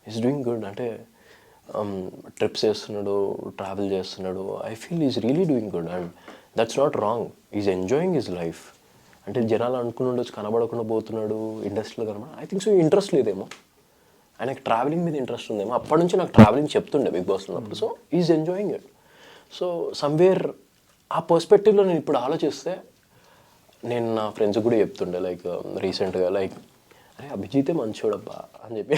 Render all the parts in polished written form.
Is doing good. అంటే trips చేస్తున్నాడు, travel చేస్తున్నాడు. I feel is really doing good and that's not wrong. Is enjoying his life. అంటే జనాలు అనుకుని ఉండొచ్చు కనబడకుండా పోతున్నాడు ఇండస్ట్రీలో కనబడ. ఐ థింక్ సో ఇంట్రెస్ట్ లేదేమో, ఆయనకు ట్రావెలింగ్ మీద ఇంట్రెస్ట్ ఉందేమో. అప్పటి నుంచి నాకు ట్రావెలింగ్ చెప్తుండే బిగ్ బాస్ ఉన్నప్పుడు. So is enjoying it. So somewhere ఆ పర్స్పెక్టివ్లో నేను ఇప్పుడు ఆలోచిస్తే, నేను నా ఫ్రెండ్స్కి కూడా చెప్తుండే లైక్ రీసెంట్గా లైక్ అరే అభిజితే మంచోడబ్బా అని చెప్పి.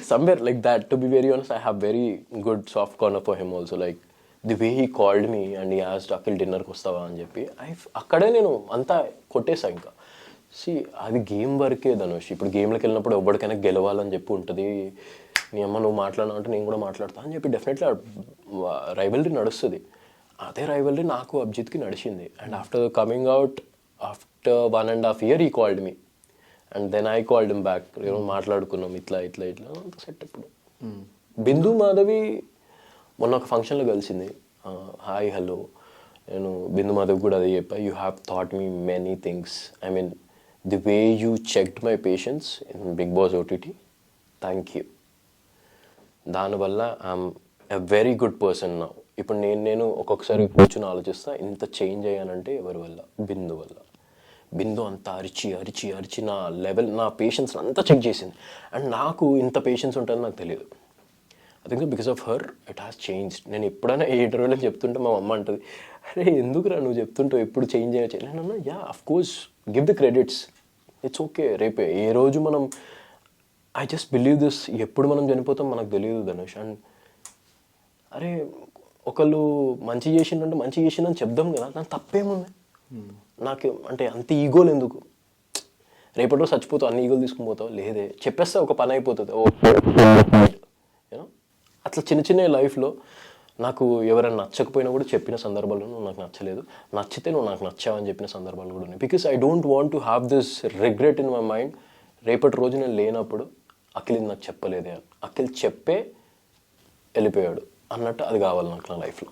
Somewhere like that. To be very honest, I have very good soft corner for him also. Like the way he called me and ఈ ఆస్డ్ అఖిల్ డిన్నర్కి వస్తావా అని చెప్పి. అక్కడే నేను అంతా కొట్టేసా ఇంకా. అది గేమ్ వరకే ధనుష్. ఇప్పుడు గేమ్లోకి వెళ్ళినప్పుడు ఎవరికైనా గెలవాలని చెప్పి ఉంటుంది. నీ అమ్మ నువ్వు మాట్లాడినా అంటే నేను కూడా మాట్లాడతా అని చెప్పి డెఫినెట్లీ రైవల్రీ నడుస్తుంది. అదే రైవల్రీ నాకు అభిజిత్కి నడిచింది. And after coming out after 1.5 years he called me and then I called him back. మాట్లాడుకున్నాం ఇట్లా ఇట్లా ఇట్లా అంత సెట్. ఇప్పుడు బిందు మాధవి మొన్న ఒక ఫంక్షన్లో కలిసింది. హాయ్ హలో, నేను బిందు మాధవ్ కూడా అదే చెప్పా. You have thought me many things. I mean the way you checked my patience in Bigg Boss OTT, thank you. దానివల్ల I'm a very good person now. ఇప్పుడు నేను ఒక్కొక్కసారి కూర్చొని ఆలోచిస్తా, ఇంత చేంజ్ అయ్యానంటే ఎవరి వల్ల? బిందు వల్ల. బిందు అంతా అరిచి అరిచి అరిచి నా లెవెల్, నా పేషెన్స్ అంతా చెక్ చేసింది. అండ్ నాకు ఇంత పేషెన్స్ ఉంటుందని నాకు తెలియదు. I think because of her it has change. నేను ఎప్పుడైనా 8 రోజులు చెప్తుంటే మా అమ్మ అంటుంది, అరే ఎందుకురా నువ్వు చెప్తుంటావు ఎప్పుడు చేంజ్ చేయొచ్చు. నేనన్నా yeah of course, give the credits, it's okay. రేపే ఏ రోజు మనం, ఐ జస్ట్ బిలీవ్ దిస్, ఎప్పుడు మనం చనిపోతాం మనకు తెలియదు ధనుష్. అండ్ అరే ఒకళ్ళు మంచి చేసిండంటే మంచి చేసిందని చెప్దాం కదా, నాకు తప్పేముంది. నాకు అంటే అంత ఈగోలు ఎందుకు? రేపటి రోజు చచ్చిపోతావు, అన్ని ఈగోలు తీసుకుని పోతావు. లేదే, చెప్పేస్తే ఒక పని అయిపోతుంది. యూనో అట్లా చిన్న చిన్న లైఫ్లో నాకు ఎవరైనా నచ్చకపోయినా కూడా చెప్పిన సందర్భాలు, నువ్వు నాకు నచ్చలేదు, నచ్చితే నువ్వు నాకు నచ్చావని చెప్పిన సందర్భాలు కూడా ఉన్నాయి. Because I don't want to have this regret in my mind. రేపటి రోజు నేను లేనప్పుడు అఖిల్ ఇది నాకు చెప్పలేదే అని. అఖిల్ చెప్పే వెళ్ళిపోయాడు అన్నట్టు అది కావాలి నాకు నా లైఫ్లో.